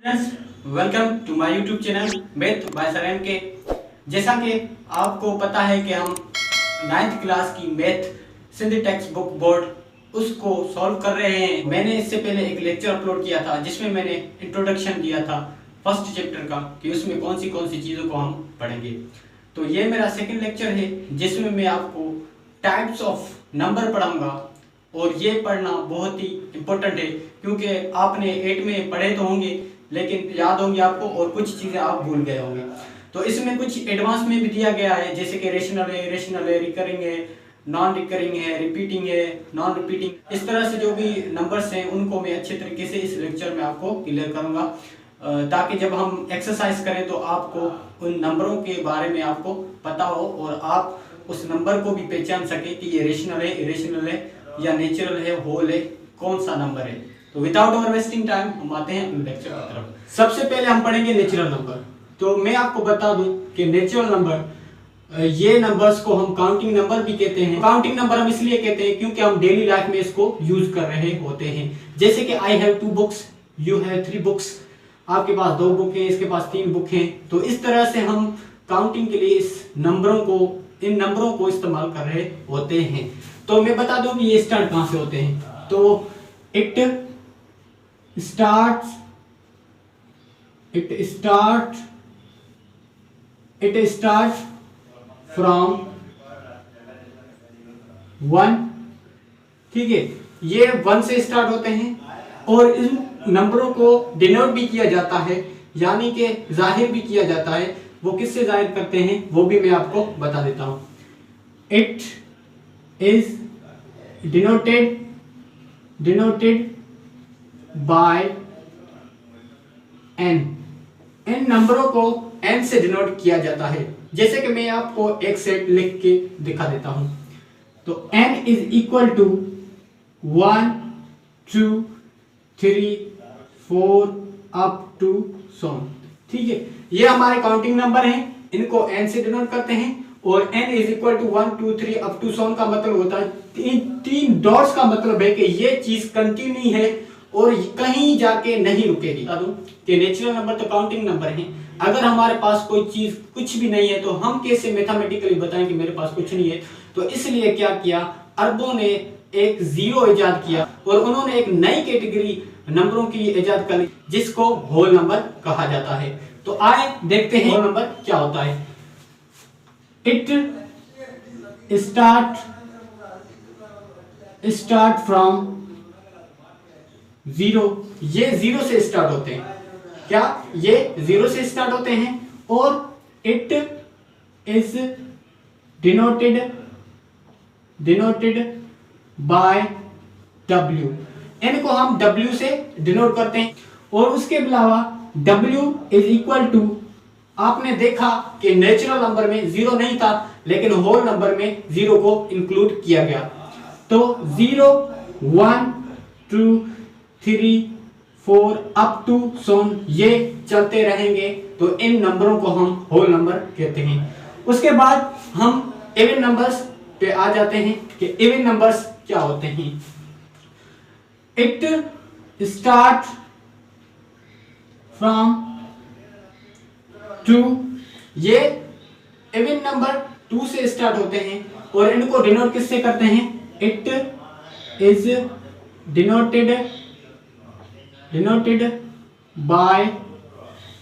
Welcome to my YouTube channel math by sir M K. जैसा कि आपको पता है कि हम 9th क्लास की math Sindh text book board उसको सॉल्व कर रहे हैं। मैंने इससे पहले एक लेक्चर अपलोड किया था जिसमें मैंने इंट्रोडक्शन दिया था फर्स्ट चैप्टर का कि उसमें कौन सी चीज़ों को हम पढ़ेंगे। तो ये मेरा सेकंड लेक्चर है जिसमें मैं आपको टाइप्स ऑफ नंबर पढ़ाऊंगा और ये पढ़ना बहुत ही इम्पोर्टेंट है क्योंकि आपने 8 में पढ़े तो होंगे लेकिन याद होंगे आपको और कुछ चीज़ें आप भूल गए होंगे। तो इसमें कुछ एडवांस में भी दिया गया है जैसे कि रेशनल है, रिकरिंग है, नॉन रिकरिंग है, रिपीटिंग है, नॉन रिपीटिंग। इस तरह से जो भी नंबर्स हैं उनको मैं अच्छे तरीके से इस लेक्चर में आपको क्लियर करूंगा ताकि जब हम एक्सरसाइज करें तो आपको उन नंबरों के बारे में आपको पता हो और आप उस नंबर को भी पहचान सके कि ये रेशनल है, इरेशनल है या नेचुरल है, होल है, कौन सा नंबर है। तो विदाउट ओवर वेस्टिंग टाइम हम आते हैं लेक्चर की तरफ। सबसे पहले हम पढ़ेंगे नेचुरल नंबर। तो मैं आपको बता दूं कि नेचुरल नंबर ये नंबर्स को हम काउंटिंग नंबर भी कहते हैं। काउंटिंग नंबर हम इसलिए कहते हैं क्योंकि हम डेली लाइफ में इसको यूज कर रहे होते हैं। जैसे कि I have 2 books, you have 3 books, आपके पास 2 बुक हैं, इसके पास 3 बुक हैं। तो इस तरह से हम काउंटिंग के लिए इन नंबरों को इस्तेमाल कर रहे होते हैं। तो मैं बता दूं कि ये स्टार्ट कहां से होते हैं। तो इट स्टार्ट फ्रॉम 1। ठीक है, ये 1 से स्टार्ट होते हैं और इन नंबरों को डिनोट भी किया जाता है यानी कि जाहिर भी किया जाता है। वो किससे जाहिर करते हैं वो भी मैं आपको बता देता हूं। It is denoted by n। इन नंबरों को n से डिनोट किया जाता है। जैसे कि मैं आपको एक सेट लिख के दिखा देता हूं। तो n is equal to 1 2 3 4 up to so on। ठीक है, ये हमारे काउंटिंग नंबर हैं, इनको n से डिनोट करते हैं और n is equal to 1 2 3 up to so on का मतलब होता है तीन डॉट्स का मतलब है कि ये चीज कंटिन्यू है और कहीं जाके नहीं रुकेगी। बता दूं कि नेचुरल नंबर तो काउंटिंग नंबर हैं। अगर हमारे पास कोई चीज कुछ भी नहीं है तो हम कैसे मैथमेटिकली बताएं कि मेरे पास कुछ नहीं है। तो इसलिए क्या किया, अरबों ने एक जीरो इजाद किया और उन्होंने एक नई कैटेगरी नंबरों की इजाद कर जिसको होल नंबर कहा जाता है। तो आए देखते हैं होल नंबर क्या होता है। It start from 0। ये 0 से स्टार्ट होते हैं। क्या ये 0 से स्टार्ट होते हैं और it is denoted by W। इनको हम W से डिनोट करते हैं और उसके अलावा W इज इक्वल टू, आपने देखा कि नेचुरल नंबर में 0 नहीं था लेकिन होल नंबर में 0 को इंक्लूड किया गया। तो 0 1 2 3 4 अप टू so on ये चलते रहेंगे। तो इन नंबरों को हम होल नंबर कहते हैं। उसके बाद हम इवन नंबर्स पे आ जाते हैं कि इवन नंबर्स क्या होते हैं। It start from 2। ये इवन नंबर 2 से स्टार्ट होते हैं और इनको डिनोट किससे करते हैं। इट इज डिनोटेड बाय,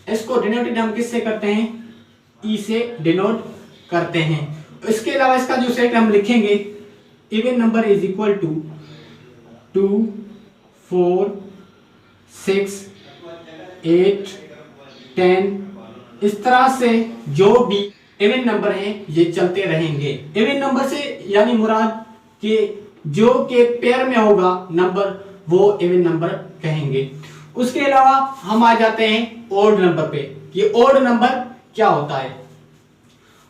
इसको डिनोटेड हम किससे करते हैं, ई से डिनोट करते हैं। इसके अलावा इसका जो सेट हम लिखेंगे, even number is equal to 2 4 6 8 10। इस तरह से जो भी इवन नंबर हैं ये चलते रहेंगे। इवन नंबर से यानी मुराद कि जो के पेयर में होगा नंबर वो इवन नंबर कहेंगे। उसके अलावा हम आ जाते हैं ओड नंबर पे कि ओड नंबर क्या होता है।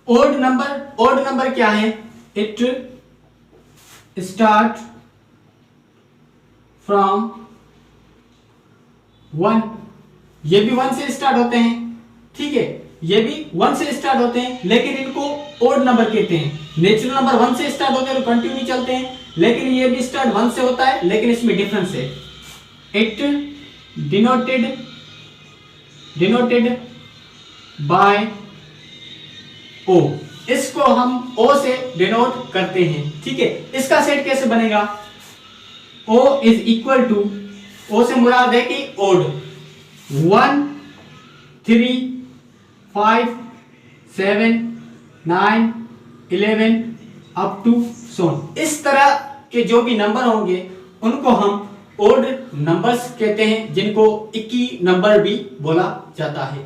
ओड नंबर क्या है। It start from 1। ये भी 1 से स्टार्ट होते हैं। ठीक है, ये भी 1 से स्टार्ट होते हैं लेकिन इनको ओड नंबर कहते हैं। नेचुरल नंबर 1 से स्टार्ट होते हैं तो कंटिन्यू चलते हैं लेकिन ये भी स्टार्ट 1 से होता है लेकिन इसमें डिफरेंस है। इट डिनोटेड डिनोटेड बाय ओ। इसको हम ओ से डिनोट करते हैं, ठीक है। इसका सेट कैसे बनेगा? ओ इज इक्वल टू, ओ से मुराद है कि ओड, 1 3 5 7 9 11 अप टू सोन। इस तरह के जो भी नंबर होंगे उनको हम ओड नंबर्स कहते हैं, जिनको इक्की नंबर भी बोला जाता है।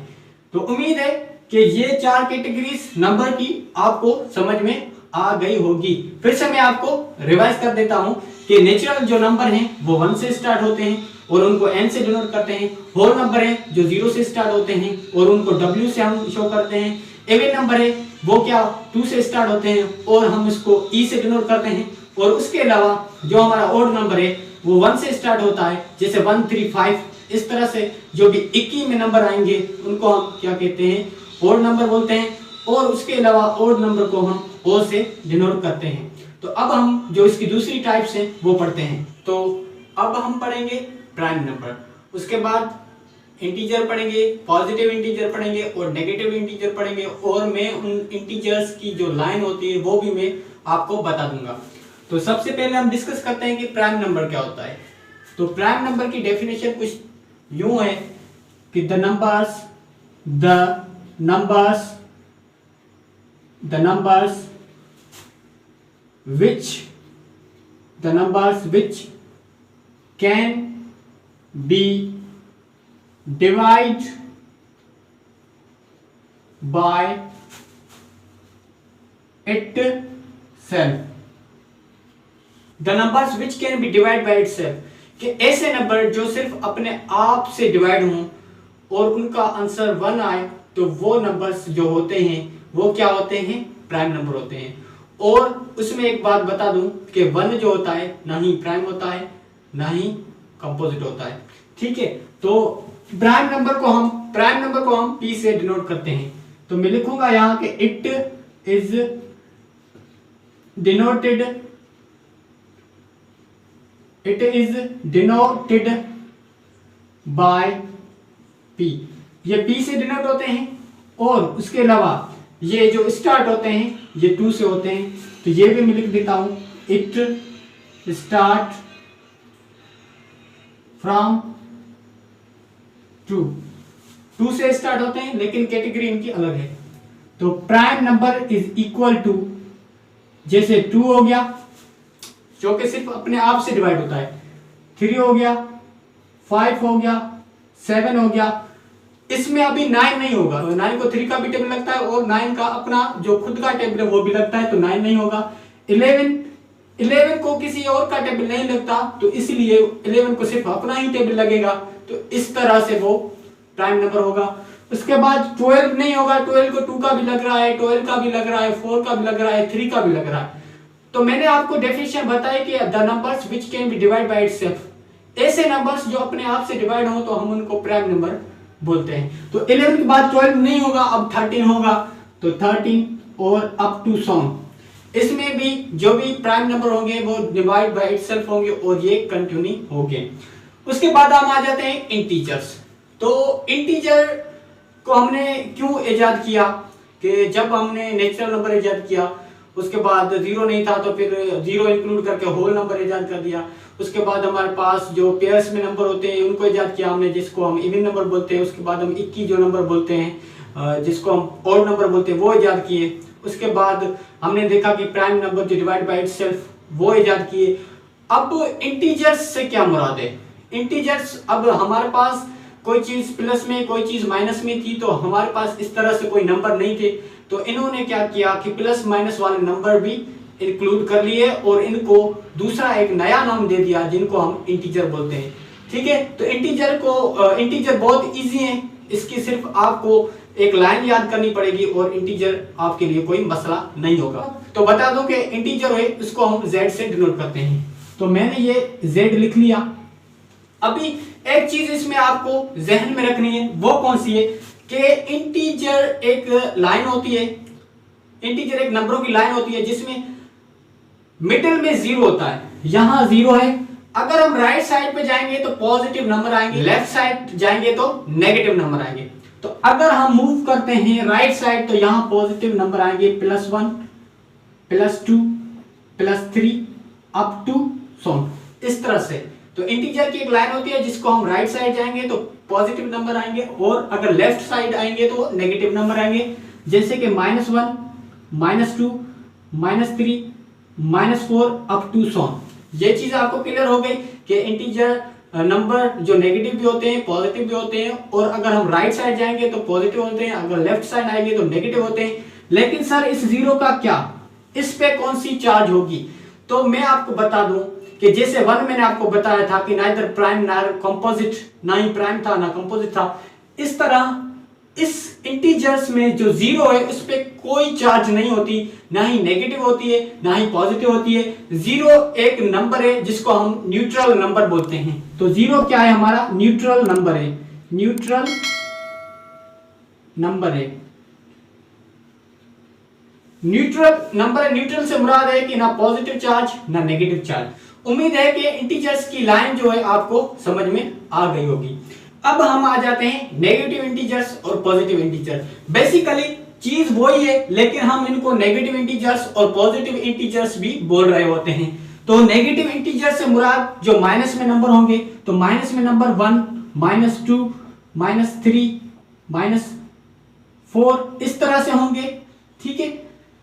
तो उम्मीद है कि ये 4 कैटेगरीज नंबर की आपको समझ में आ गई होगी। फिर से मैं आपको रिवाइज कर देता हूं कि नेचुरल जो नंबर हैं वो 1 से स्टार्ट होते हैं और उनको n से डिनोट करते हैं। होल नंबर है जो 0 से स्टार्ट होते हैं और उनको w से हम शो करते हैं। इवन नंबर है वो क्या 2 से स्टार्ट होते हैं और हम इसको e से डिनोट करते हैं। और उसके अलावा जो हमारा ओड नंबर है वो 1 से स्टार्ट होता है, जैसे 1 3 5। इस तरह से जो भी इक्की में नंबर आएंगे उनको हम क्या कहते हैं? ओड नंबर बोलते हैं। और उसके अलावा ओड नंबर को हम ओ से डिनोट करते हैं। तो अब हम जो इसकी दूसरी टाइप्स हैं वो पढ़ते हैं। तो अब हम पढ़ेंगे प्राइम नंबर, उसके बाद इंटीजर पढ़ेंगे, पॉजिटिव इंटीजर पढ़ेंगे और नेगेटिव इंटीजर पढ़ेंगे। और मैं उन इंटीजर्स की जो लाइन होती है वो भी मैं आपको बता दूंगा। तो सबसे पहले हम डिस्कस करते हैं कि प्राइम नंबर क्या होता है। तो प्राइम नंबर की डेफिनेशन कुछ यूं है कि the numbers which can be divided by itself। The numbers which can be divide by itself, कि ऐसे नंबर जो सिर्फ अपने आप से डिवाइड हों और उनका आंसर 1 आए, तो वो नंबर्स जो होते हैं वो क्या होते हैं? प्राइम नंबर होते हैं। और उसमें एक बात बता दूं कि 1 जो होता है ना ही प्राइम होता है ना ही कंपोजिट होता है, ठीक है। तो प्राइम नंबर को हम p से डिनोट करते हैं। तो मैं लिखूंगा यहां कि it is denoted by p। ये p से डिनोट होते हैं। और उसके अलावा ये जो स्टार्ट होते हैं ये 2 से होते हैं। तो ये भी मैं लिख देता हूं, इट स्टार्ट फ्रॉम 2 से स्टार्ट होते हैं, लेकिन कैटेगरी इनकी अलग है। तो prime number is equal to, जैसे 2 हो गया जो कि सिर्फ अपने आप से डिवाइड होता है, 3 हो गया, 5 हो गया, 7 हो गया। इसमें अभी 9 नहीं होगा। 9 को 3 का भी टेबल लगता है और 9 का अपना जो खुद का टेबल है वो भी लगता है, तो 9 नहीं होगा। 11 को किसी और का टेबल नहीं लगता, तो इसलिए 11 को सिर्फ अपना ही टेबल लगेगा। तो इस तरह से वो प्राइम नंबर होगा। उसके बाद 12 नहीं होगा, 12 को 2 का भी लग रहा है, 12 का भी लग रहा है, 4 का भी लग रहा है, 3 का भी लग रहा है। तो मैंने आपको डेफिनेशन बताई कि the numbers which can be divide by itself, ऐसे नंबर्स जो अपने आप से डिवाइड हो तो हम उनको प्राइम नंबर बोलते हैं। तो 11 के बाद 12 नहीं होगा, अब 13 होगा, तो 13 और अप टू सॉन। इसमें भी जो भी प्राइम नंबर होंगे वो डिवाइड बाय इटसेल्फ होंगे और ये कंटिन्यू होंगे। उसके बाद हम आ जाते हैं इंटीजर्स। तो इंटीजर को हमने क्यों इजाद किया कि जब हमने नेचुरल नंबर इजाद किया, उसके बाद 0 नहीं था तो फिर 0 इंक्लूड करके होल नंबर इजाद कर दिया। उसके बाद हमारे पास जो पेयर्स में नंबर होते हैं उनको इजाद किया हमने, जिसको हम इवन नंबर बोलते हैं। उसके बाद हम इक्की जो नंबर बोलते हैं जिसको हम ऑड नंबर बोलते हैं वो इजाद किए। उसके बाद हमने देखा कि प्राइम नंबर जो डिवाइड बाय इटसेल्फ वो इजाद किए। अब इंटीजर्स से क्या मुराद है? इंटीजर्स, अब हमारे पास कोई चीज प्लस में कोई चीज माइनस में थी, तो हमारे पास इस तरह से कोई नंबर नहीं थे, तो इन्होंने क्या किया कि प्लस माइनस वाले नंबर भी इंक्लूड कर लिए और इनको दूसरा एक नया नाम दे दिया जिनको हम इंटीजर बोलते हैं, ठीक है। तो इंटीजर बहुत इजी है, इसकी सिर्फ आपको एक लाइन याद करनी पड़ेगी और इंटीजर आपके लिए कोई मसला नहीं होगा। तो बता दो कि इंटीजर है उसको हम z से डिनोट करते हैं। तो मैंने ये z लिख लिया। अभी एक चीज इसमें आपको जहन में रखनी है, वो कौन सी है कि इंटीजर एक लाइन होती है, इंटीजर एक नंबरों की लाइन होती है जिसमें मिडिल में 0 होता है। यहां 0 है अगर हम राइट साइड पे जाएंगे तो पॉजिटिव नंबर आएंगे, लेफ्ट साइड जाएंगे तो नेगेटिव नंबर आएंगे। तो अगर हम मूव करते हैं राइट साइड तो यहाँ पॉजिटिव नंबर आएंगे +1 +2 +3 अप टू सो इस तरह से। तो इंटीजर की एक लाइन होती है जिसको हम राइट साइड जाएंगे तो पॉजिटिव नंबर आएंगे और अगर लेफ्ट साइड आएंगे तो नेगेटिव नंबर आएंगे, जैसे कि -1 -2 -3 -4 अप टू सो। ये चीज आपको क्लियर हो गई कि इंटीजर नंबर जो नेगेटिव भी होते हैं पॉजिटिव भी होते हैं, और अगर हम राइट साइड जाएंगे तो पॉजिटिव होते हैं, अगर लेफ्ट साइड आएंगे तो नेगेटिव होते हैं। लेकिन सर इस जीरो का क्या, इस पे कौन सी चार्ज होगी? तो मैं आपको बता दूं कि जैसे 1 मैंने आपको बताया था कि नाइदर प्राइम ना कंपोजिट, ना ही प्राइम था ना कंपोजिट था, इस तरह इस इंटीजर्स में जो जीरो है उस पे कोई चार्ज नहीं होती, ना ही नेगेटिव होती है ना ही पॉजिटिव होती है। जीरो एक नंबर है जिसको हम न्यूट्रल नंबर बोलते हैं। तो जीरो क्या है? हमारा न्यूट्रल नंबर है, न्यूट्रल नंबर है, न्यूट्रल नंबर है। न्यूट्रल से मुराद है कि ना पॉजिटिव चार्ज ना नेगेटिव चार्ज। उम्मीद है कि इंटीजर्स की लाइन जो है आपको समझ में आ गई होगी। अब हम आ जाते हैं नेगेटिव इंटीजर्स और पॉजिटिव इंटीजर। बेसिकली चीज वही है, लेकिन हम इनको नेगेटिव इंटीजर्स और पॉजिटिव इंटीजर्स भी बोल रहे होते हैं। तो नेगेटिव इंटीजर से मुराद जो माइनस में नंबर होंगे, तो माइनस में नंबर 1 -2 -3 -4 इस तरह से होंगे। ठीक है,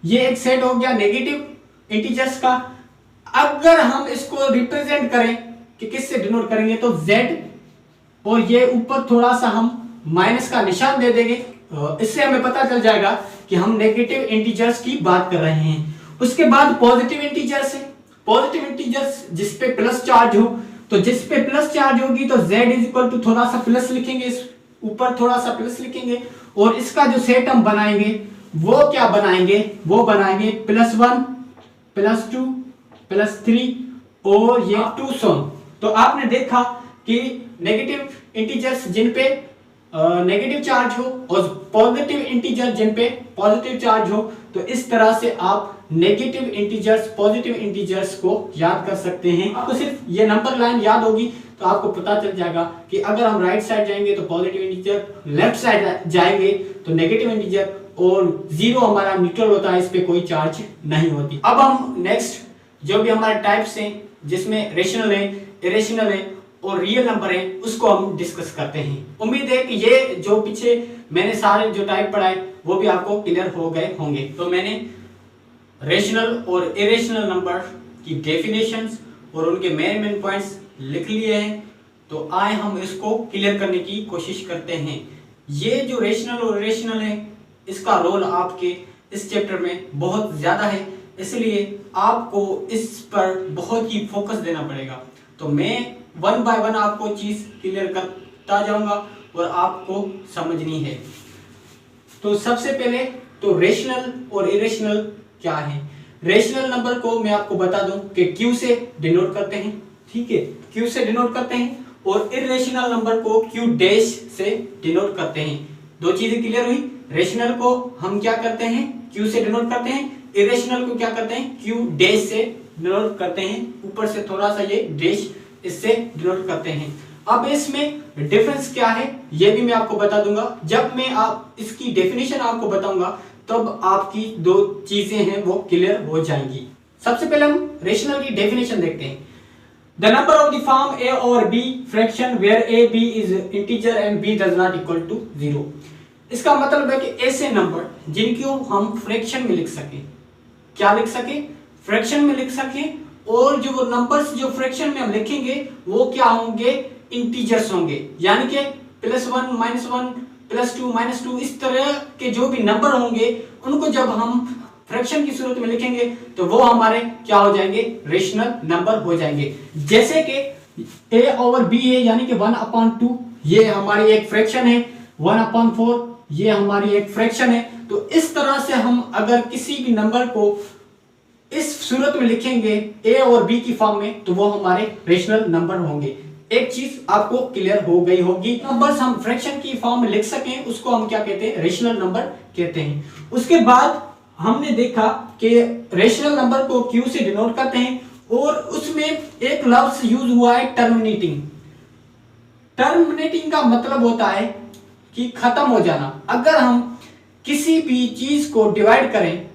ये एक सेट हो गया नेगेटिव इंटीजर्स का। अगर हम इसको रिप्रेजेंट करें कि किससे डिनोट करेंगे तो Z, और ये ऊपर थोड़ा सा हम माइनस का निशान दे देंगे, इससे हमें पता चल जाएगा कि हम नेगेटिव इंटीजर्स की बात कर रहे हैं। उसके बाद पॉजिटिव इंटीजर्स है। पॉजिटिव इंटीजर्स जिस पे प्लस चार्ज हो, तो जिस पे प्लस चार्ज होगी तो Z इक्वल टू थोड़ा सा प्लस लिखेंगे, इस ऊपर थोड़ा सा प्लस लिखेंगे, और इसका जो सेट हम बनाएंगे वो क्या बनाएंगे? वो बनाएंगे +1 +2 +3 और ये 2 सो। तो आपने देखा कि नेगेटिव इंटीजर्स जिन पे नेगेटिव चार्ज हो और पॉजिटिव इंटीजर जिन पे पॉजिटिव चार्ज हो, तो इस तरह से आप नेगेटिव इंटीजर्स पॉजिटिव इंटीजर्स को याद कर सकते हैं। आपको सिर्फ ये नंबर लाइन याद होगी तो आपको पता चल जाएगा कि अगर हम राइट साइड जाएंगे तो पॉजिटिव इंटीजर, लेफ्ट साइड जाएंगे तो नेगेटिव इंटीजर, और जीरो हमारा न्यूट्रल होता है, इस पे कोई चार्ज नहीं होती। अब हम नेक्स्ट जो भी हमारे टाइप्स हैं जिसमें रेशनल है, इरेशनल है और रियल नंबर है, उसको हम डिस्कस करते हैं। उम्मीद है कि ये जो पीछे मैंने सारे जो टाइप पढ़ाए वो भी आपको क्लियर हो गए होंगे। तो मैंने रेशनल और इरेशनल नंबर की डेफिनेशंस और उनके मेन पॉइंट्स लिख लिए हैं। तो आए हम इसको क्लियर करने की कोशिश करते हैं। ये जो रेशनल और इरेशनल है, इसका रोल आपके इस चैप्टर में बहुत ज्यादा है, इसलिए आपको इस पर बहुत ही फोकस देना पड़ेगा। तो मैं 1 बाय 1 आपको चीज क्लियर करता जाऊंगा और आपको समझनी है। तो सबसे पहले तो रेशनल और इरेशनल क्या है? रेशनल नंबर को मैं आपको बता दूं कि Q से डिनोट करते हैं। ठीक है, Q से डिनोट करते हैं, और इरेशनल नंबर को Q डैश से डिनोट करते हैं। दो चीजें क्लियर हुई। रेशनल को हम क्या करते हैं? Q से डिनोट करते हैं। इरेशनल को क्या करते हैं? Q डैश से डिनोट करते हैं। ऊपर से थोड़ा सा ये डैश इससे डिनोट करते हैं। अब इसमें डिफरेंस क्या है ये भी मैं आपको बता दूंगा। जब मैं आप इसकी डेफिनेशन आपको बताऊंगा तब आपकी दो चीजें हैं वो क्लियर हो जाएंगी। सबसे पहले हम रेशनल की डेफिनेशन देखते हैं। The number of the form a और b fraction where a b is integer and b does not equal to 0। इसका मतलब है कि ऐसे नंबर जिनको हम फ्रैक्शन में लिख सके, क्या लिख सके? फ्रैक्शन में लिख सके, और जो नंबर्स जो फ्रैक्शन में हम लिखेंगे वो क्या होंगे? इंटीजर्स होंगे, यानी कि +1 -1 +2 -2 इस तरह के जो भी नंबर होंगे उनको जब हम फ्रैक्शन की सूरत में लिखेंगे तो वो हमारे क्या हो जाएंगे? रेशनल नंबर हो जाएंगे। जैसे कि a ओवर b है, यानी कि 1/2 ये हमारी एक फ्रैक्शन है, 1/4 ये हमारी एक फ्रैक्शन है। तो इस तरह से हम अगर किसी भी नंबर को इस सूरत में लिखेंगे a और b की फॉर्म में तो वो हमारे रेशनल नंबर होंगे। एक चीज आपको क्लियर हो गई होगी, नंबर्स हम फ्रैक्शन की फॉर्म में लिख सकें उसको हम क्या कहते हैं? रेशनल नंबर कहते हैं। उसके बाद हमने देखा कि रेशनल नंबर को Q से डिनोट करते हैं, और उसमें एक लफ्ज यूज हुआ है टर्मिनेटिंग। टर्मिनेटिंग का मतलब होता है कि खत्म हो जाना। अगर हम किसी भी चीज को डिवाइड करें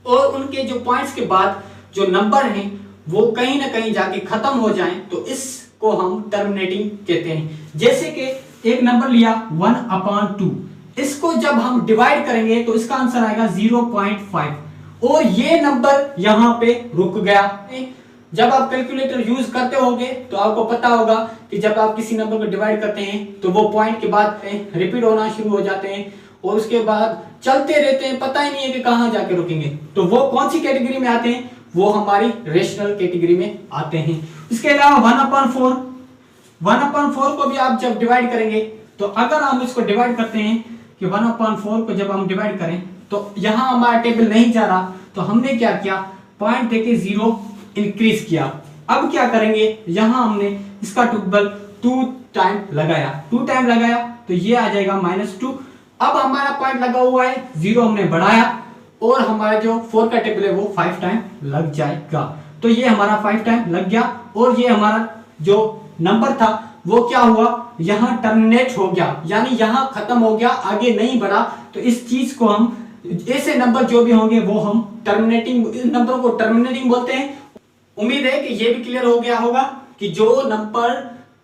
और उनके जो पॉइंट्स के बाद जो नंबर हैं वो कहीं ना कहीं जाके खत्म हो जाएं तो इसको हम टर्मिनेटिंग कहते हैं। जैसे कि एक नंबर लिया 1/2, इसको जब हम डिवाइड करेंगे तो इसका आंसर आएगा 0.5 और ये नंबर यहां पे रुक गया। जब आप कैलकुलेटर यूज करते होगे तो आपको पता होगा कि जब आप किसी नंबर को डिवाइड करते हैं तो वो पॉइंट के बाद रिपीट होना शुरू हो जाते हैं और उसके बाद चलते रहते हैं, पता ही नहीं है कि कहां जाके रुकेंगे। तो वो कौन सी कैटेगरी में आते हैं? वो हमारी रेशनल कैटेगरी में आते हैं। इसके अलावा 1/4 को भी आप जब डिवाइड करेंगे तो अगर हम इसको डिवाइड करते हैं कि 1/4 को जब हम डिवाइड करें तो यहां हमारा टेबल नहीं जा रहा, तो हमने क्या किया, पॉइंट देके 0 इंक्रीज किया। अब क्या करेंगे, यहां हमने इसका टेबल 2 टाइम लगाया तो ये आ जाएगा -2। अब हमारा पॉइंट लगा हुआ है 0 हमने बढ़ाया और हमारा जो 4 का टेबल है वो 5 टाइम लग जाएगा। तो ये हमारा 5 टाइम लग गया और ये हमारा जो नंबर था वो क्या हुआ, यहां टर्मिनेट हो गया, यानी यहां खत्म हो गया, आगे नहीं बढ़ा। तो इस चीज को हम, ऐसे नंबर जो भी होंगे वो हम टर्मिनेटिंग, नंबरों को टर्मिनेटिंग बोलते हैं। उम्मीद है कि ये भी क्लियर हो गया होगा कि जो नंबर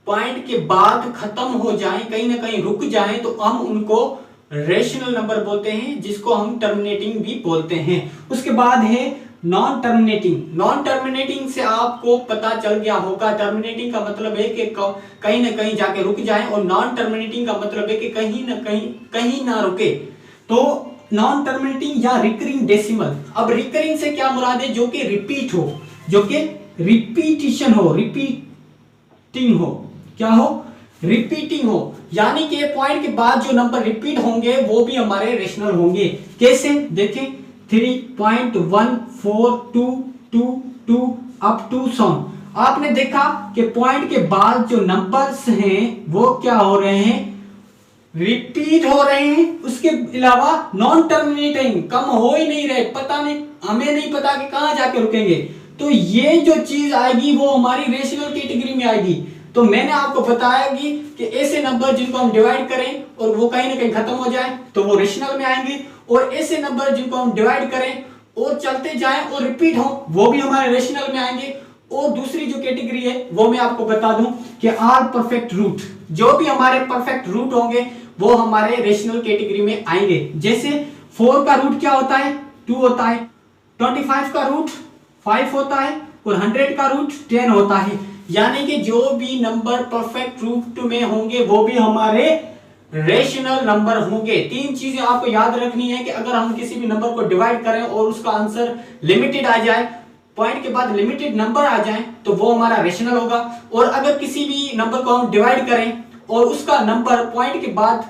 पॉइंट के बाद खत्म हो जाएं, कहीं ना कहीं रुक जाएं, तो हम उनको रेशनल नंबर बोलते हैं, जिसको हम टर्मिनेटिंग भी बोलते हैं। उसके बाद है नॉन टर्मिनेटिंग। नॉन टर्मिनेटिंग से आपको पता चल गया होगा, टर्मिनेटिंग का मतलब है कि कहीं ना कहीं जाके रुक जाए और नॉन टर्मिनेटिंग का मतलब है कि कहीं ना रुके। तो नॉन टर्मिनेटिंग या रिकरिंग डेसिमल। अब रिकरिंग से क्या मुराद है, जो कि रिपीट हो, जो कि रिपीटिशन हो, रिपीटिंग हो, क्या हो, रिपीटिंग हो, यानी कि पॉइंट के बाद जो नंबर रिपीट होंगे वो भी हमारे रेशनल होंगे। कैसे, देखें 3.142222 अप टू सॉन। आपने देखा कि पॉइंट के बाद जो नंबर्स हैं वो क्या हो रहे हैं, रिपीट हो रहे हैं। उसके अलावा नॉन टर्मिनेटिंग, कम हो ही नहीं रहे, पता नहीं, हमें नहीं पता कि कहां जाके रुकेंगे। तो ये जो चीज आएगी वो हमारी रेशनल कैटेगरी में आएगी। तो मैंने आपको बताया कि ऐसे नंबर जिनको हम डिवाइड करें और वो कहीं ना कहीं खत्म हो जाए तो वो रेशनल में आएंगे, और ऐसे नंबर जिनको हम डिवाइड करें और चलते जाएं और रिपीट हो वो भी हमारे रेशनल में आएंगे। और दूसरी जो कैटेगरी है वो मैं आपको बता दूं कि आल परफेक्ट रूट, जो भी हमारे परफेक्ट रूट होंगे वो हमारे रेशनल कैटेगरी में आएंगे। जैसे 4 का रूट क्या होता है, 2 होता है, 25 का रूट 5 होता है और 100 का रूट 10 होता है। यानी कि जो भी नंबर परफेक्ट रूट में होंगे वो भी हमारे रेशनल नंबर होंगे। 3 चीजें आपको याद रखनी है कि अगर हम किसी भी नंबर को डिवाइड करें और उसका आंसर लिमिटेड आ जाए, पॉइंट के बाद लिमिटेड नंबर आ जाए, तो वो हमारा रेशनल होगा। और अगर किसी भी नंबर को हम डिवाइड करें और उसका नंबर पॉइंट के बाद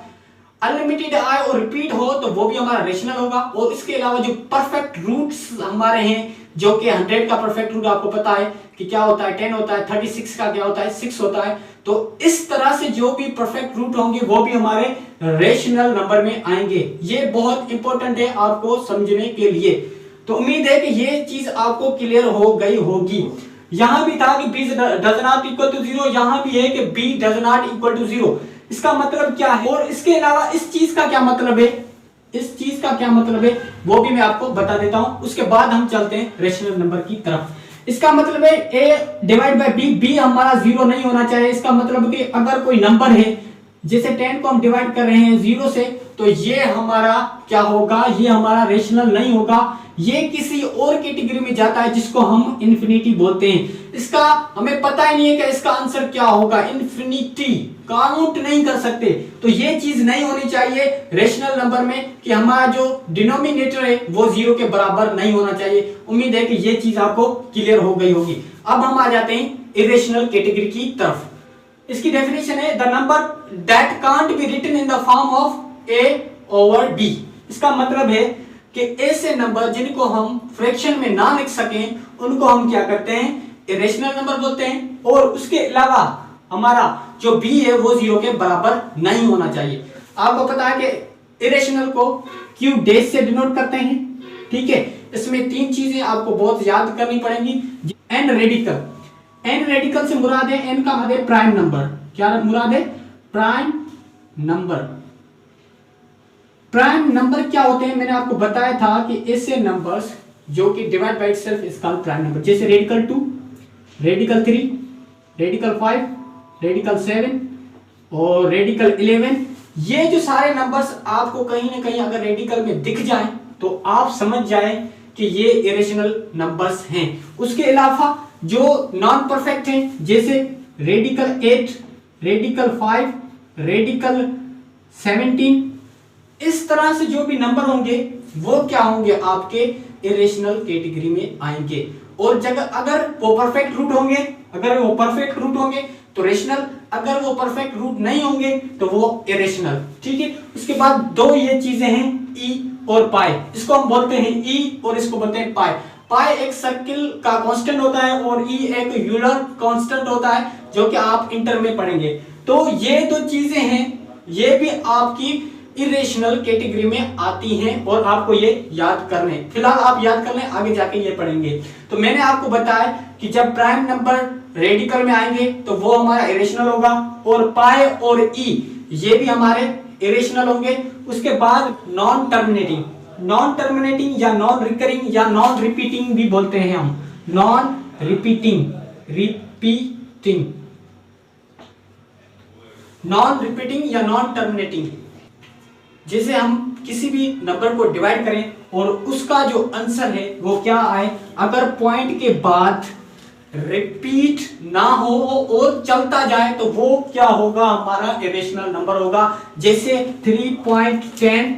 अनलिमिटेड आए और रिपीट हो तो वो भी हमारा रेशनल होगा। और इसके अलावा जो परफेक्ट रूट्स हमारे हैं, जो कि 100 का परफेक्ट रूट आपको पता है कि क्या होता है, 10 होता है, 36 का क्या होता है, 6 होता है। तो इस तरह से जो भी परफेक्ट रूट होंगे वो भी हमारे रेशनल नंबर में आएंगे। ये बहुत इंपॉर्टेंट है आपको समझने के लिए। तो उम्मीद है कि ये चीज आपको क्लियर हो गई होगी। यहां भी था कि b does not equal to 0, यहां भी है कि b does not equal to 0। इसका मतलब क्या है और इसके अलावा इस चीज का क्या मतलब है, इस चीज का क्या मतलब है वो भी मैं आपको बता देता हूं। उसके बाद हम चलते हैं रेशनल नंबर की तरफ। इसका मतलब है a divide by b, b हमारा 0 नहीं होना चाहिए। इसका मतलब कि अगर कोई नंबर है, जैसे 10 को हम डिवाइड कर रहे हैं 0 से, तो ये हमारा क्या होगा, ये हमारा रेशनल नहीं होगा, ये किसी और कैटेगरी में जाता है जिसको हम इन्फिनिटी बोलते हैं। इसका हमें पता ही नहीं है कि इसका आंसर क्या होगा, इन्फिनिटी काउंट नहीं कर सकते। तो ये चीज नहीं होनी चाहिए रेशनल नंबर में कि हमारा जो डिनोमिनेटर है वो 0 के बराबर नहीं होना चाहिए। उम्मीद है कि ये चीज आपको क्लियर हो गई होगी। अब हम आ जाते हैं इरेशनल कैटेगरी की तरफ। इसकी डेफिनेशन है the number that can't be written in the form of a over b। इसका मतलब है कि ऐसे नंबर जिनको हम फ्रैक्शन में ना लिख सकें उनको हम क्या करते हैं, इरेशनल नंबर बोलते हैं। और उसके अलावा हमारा जो b है वो 0 के बराबर नहीं होना चाहिए। आपको पता है कि इरेशनल को q डैश से डिनोट करते हैं, ठीक है। इसमें तीन चीजें आपको बहुत याद करनी पड़ेंगी। एन रेडिकल, एन रेडिकल से मुराद है, एन का मतलब है प्राइम नंबर। क्या मुराद है? Prime number. प्राइम नंबर क्या होते हैं? मैंने आपको बताया था कि ऐसे नंबर्स जो कि divide by itself is called prime number, जैसे रेडिकल 2, रेडिकल 3, रेडिकल 5, रेडिकल 7 और रेडिकल 11। ये जो सारे नंबर्स आपको कहीं ना कहीं अगर रेडिकल में दिख जाएं तो आप समझ जाएं कि ये इरेशनल नंबर्स हैं। उसके अलावा जो नॉन परफेक्ट हैं, जैसे रेडिकल 8, रेडिकल 5, रेडिकल 17, इस तरह से जो भी नंबर होंगे वो क्या होंगे? आपके इरेशनल कैटेगरी में आएंगे। और जगह अगर वो परफेक्ट रूट होंगे, अगर वो परफेक्ट रूट होंगे तो रेशनल, अगर वो परफेक्ट रूट नहीं होंगे तो वो इरेशनल। ठीक है। उसके बाद दो ये चीजें हैं, ई और पाई। इसको हम बोलते हैं ई और इसको बोलते हैं पाई। पाई एक सर्किल का कांस्टेंट होता है और ई एक यूलर कांस्टेंट होता है, जो कि आप इंटर में पढ़ेंगे। तो ये दो चीजें हैं, ये भी आपकी इरेशनल कैटेगरी में आती हैं और आपको ये याद करने, फिलहाल आप याद कर लें, आगे जाके ये पढ़ेंगे। तो मैंने आपको बताया कि जब प्राइम नंबर रेडिकल में आएंगे तो वो हमारा इरेशनल होगा, और पाई और ई ये भी हमारे इरेशनल होंगे। उसके बाद नॉन टर्मिनेटिंग, नॉन टर्मिनेटिंग या नॉन रिकरिंग या नॉन रिपीटिंग भी बोलते हैं हम, non repeating, repeating, non repeating या नॉन टर्मिनेटिंग। जैसे हम किसी भी नंबर को डिवाइड करें और उसका जो आंसर है वो क्या आए, अगर पॉइंट के बाद रिपीट ना हो और चलता जाए तो वो क्या होगा? हमारा इरेशनल नंबर होगा। जैसे 3.10,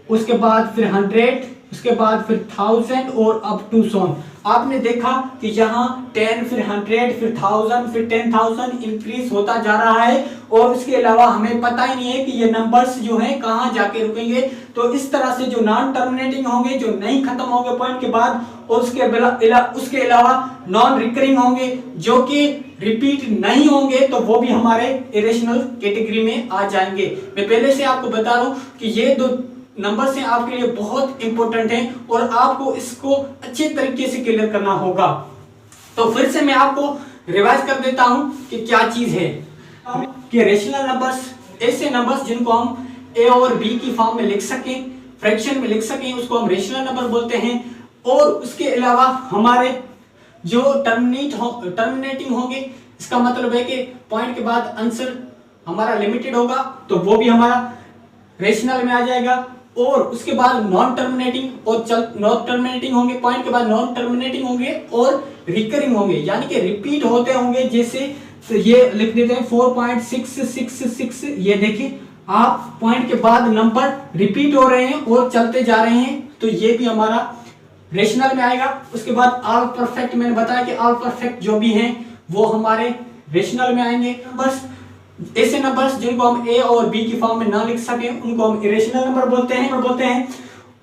उसके बाद फिर 100, उसके बाद फिर 1000 और अप टू 100। आपने देखा कि यहाँ 10, फिर 100, फिर 1000, फिर 10,000 इंक्रीज होता जा रहा है, और उसके अलावा हमें पता ही नहीं है कि ये नंबर्स जो हैं कहाँ जाके रुकेंगे। तो इस तरह से जो नॉन टर्मिनेटिंग होंगे, जो नहीं खत्म होंगे पॉइंट के बाद, और उसके अलावा नॉन रिकरिंग होंगे जो कि रिपीट नहीं होंगे, तो वो भी हमारे इरेशनल कैटेगरी में आ जाएंगे। मैं पहले से आपको बता रहा हूं कि ये दो नंबर्स हैं आपके लिए बहुत इंपॉर्टेंट हैं और आपको इसको अच्छे तरीके से क्लियर करना होगा। तो फिर से मैं आपको रिवाइज कर देता हूं कि क्या चीज है कि रेशनल नंबर्स ऐसे नंबर्स जिनको हम ए और बी की फॉर्म में लिख सकें, फ्रैक्शन में लिख सकें, उसको हम रेशनल नंबर बोलते हैं। और उसके अलावा हमारे जो टर्मिनेटिंग होंगे, इसका मतलब है कि पॉइंट के बाद आंसर हमारा लिमिटेड होगा, तो वो भी हमारा रेशनल में आ जाएगा। और उसके बाद नॉन टर्मिनेटिंग और नॉन टर्मिनेटिंग होंगे, पॉइंट के बाद नॉन टर्मिनेटिंग होंगे और रिकरिंग होंगे, यानी कि रिपीट होते होंगे। जैसे तो ये लिख देते हैं 4.666, ये देखिए आप पॉइंट के बाद नंबर रिपीट हो रहे हैं और चलते जा रहे हैं, तो ये भी हमारा रेशनल में आएगा। उसके बाद ऑल परफेक्ट, मैंने बताया कि ऑल परफेक्ट जो भी हैं वो हमारे रेशनल में आएंगे। बस ऐसे नंबर्स जिनको हम ए और बी की फॉर्म में ना लिख सके उनको हम इरेशनल नंबर बोलते हैं।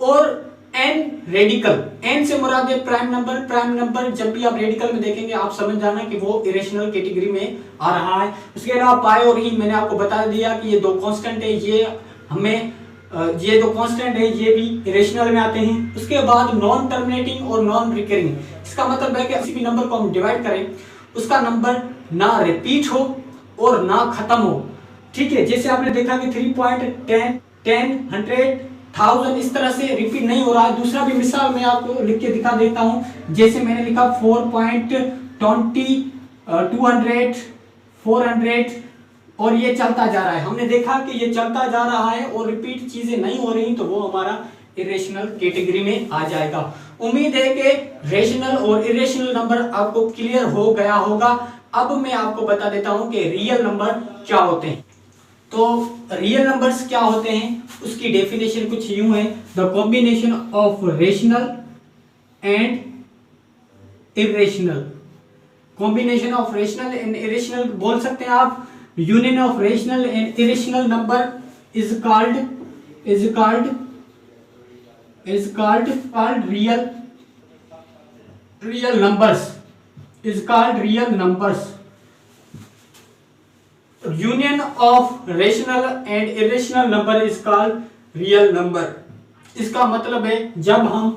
और एन रेडिकल, एन से मुराद है प्राइम नंबर। प्राइम नंबर जब भी आप रेडिकल में देखेंगे आप समझ जाना कि वो इरेशनल कैटेगरी में आ रहा है। उसके अलावा पाई और ई मैंने आपको बता दिया कि ये दो कांस्टेंट है, ये दो कांस्टेंट है, ये भी इरेशनल में आते हैं। उसके बाद नॉन टर्मिनेटिंग और नॉन रिकरिंग, इसका मतलब है कि किसी भी नंबर को हम डिवाइड करें उसका नंबर ना रिपीट हो और ना खत्म हो। ठीक है, जैसे आपने देखा कि 3.10, 10, 100, 1000 इस तरह से रिपीट नहीं हो रहा है। दूसरा भी मिसाल मैं आपको लिख के दिखा देता हूं। जैसे मैंने लिखा 4.20, 200, 400 और ये चलता जा रहा है। हमने देखा कि ये चलता जा रहा है और रिपीट चीजें नहीं हो रही, तो वो हमारा इरेशनल कैटेगरी में आ जाएगा। उम्मीद है कि रेशनल और इरेशनल नंबर आपको क्लियर हो गया होगा। अब मैं आपको बता देता हूं कि रियल नंबर क्या होते हैं। तो रियल नंबर्स क्या होते हैं उसकी डेफिनेशन कुछ यूं है, the combination of rational and irrational. Combination of rational and irrational बोल सकते हैं आप। Union of rational and irrational number is called real numbers, is called real numbers. Union of rational and irrational number is called real number. इसका मतलब है जब हम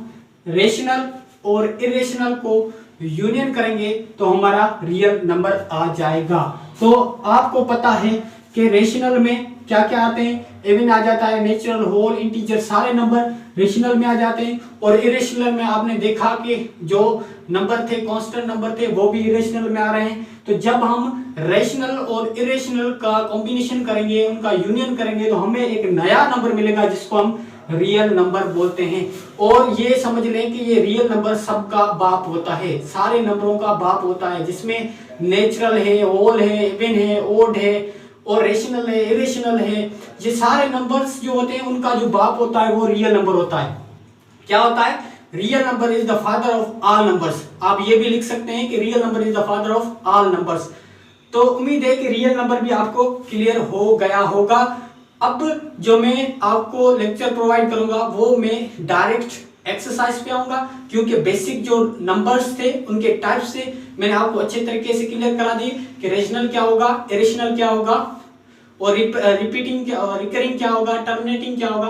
rational और इरेशनल को यूनियन करेंगे तो हमारा रियल नंबर आ जाएगा। तो आपको पता है कि रेशनल में क्या क्या आते हैं, इवन आ जाता है, नेचुरल, होल, इंटीजर, सारे नंबर रेशनल में आ जाते हैं। और इरेशनल में आपने देखा कि जो नंबर थे, कांस्टेंट नंबर थे, वो भी इरेशनल में आ रहे हैं। तो जब हम रेशनल और इरेशनल का कॉम्बिनेशन करेंगे, उनका यूनियन करेंगे, तो हमें एक नया नंबर मिलेगा जिसको हम रियल नंबर बोलते हैं। और ये समझ लें कि ये रियल नंबर सबका बाप होता है, सारे नंबरों का बाप होता है, जिसमें नेचुरल है, होल है, इवन है, ओड है और रेशनल है, इरेशनल है। ये सारे नंबर्स जो होते हैं उनका जो बाप होता है वो रियल नंबर होता है। क्या होता है? Real number is the father of all numbers. आप ये भी लिख सकते हैं कि real number is the father of all numbers. तो उम्मीद है कि रियल नंबर भी आपको क्लियर हो गया होगा। अब जो मैं आपको लेक्चर प्रोवाइड करूंगा वो मैं डायरेक्ट एक्सरसाइज पे आऊंगा, क्योंकि बेसिक जो नंबर्स थे उनके टाइप से मैंने आपको अच्छे तरीके से क्लियर करा दी कि रेशनल क्या होगा, इरेशनल क्या होगा और रिपीटिंग क्या, रिकरिंग क्या होगा, टर्मिनेटिंग क्या होगा।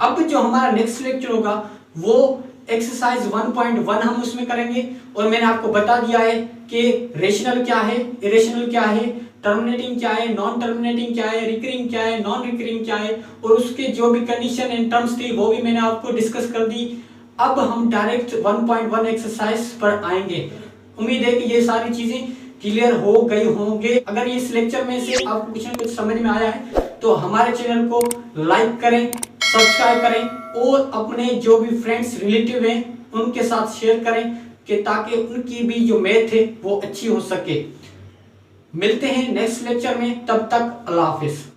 अब जो हमारा नेक्स्ट लेक्चर होगा वो एक्सरसाइज 1.1 हम उसमें करेंगे। और मैंने आपको बता दिया है कि रेशनल क्या है, इरेशनल क्या है, टर्मिनेटिंग क्या है, नॉन टर्मिनेटिंग क्या है, रिकरिंग क्या है, नॉन रिकरिंग क्या है, और उसके जो भी कंडीशन एंड टर्म्स थी वो भी मैंने आपको डिस्कस कर दी। अब हम डायरेक्ट 1.1 एक्सरसाइज पर आएंगे। उम्मीद है कि ये सारी चीजें क्लियर हो गई होंगे। अगर इस लेक्चर में से आपको कुछ ना कुछ समझ में आया है तो हमारे चैनल को लाइक करें, सब्सक्राइब करें और अपने जो भी फ्रेंड्स रिलेटिव हैं उनके साथ शेयर करें कि ताकि उनकी भी जो मैथ है वो अच्छी हो सके। मिलते हैं नेक्स्ट लेक्चर में, तब तक अल्लाह हाफिज।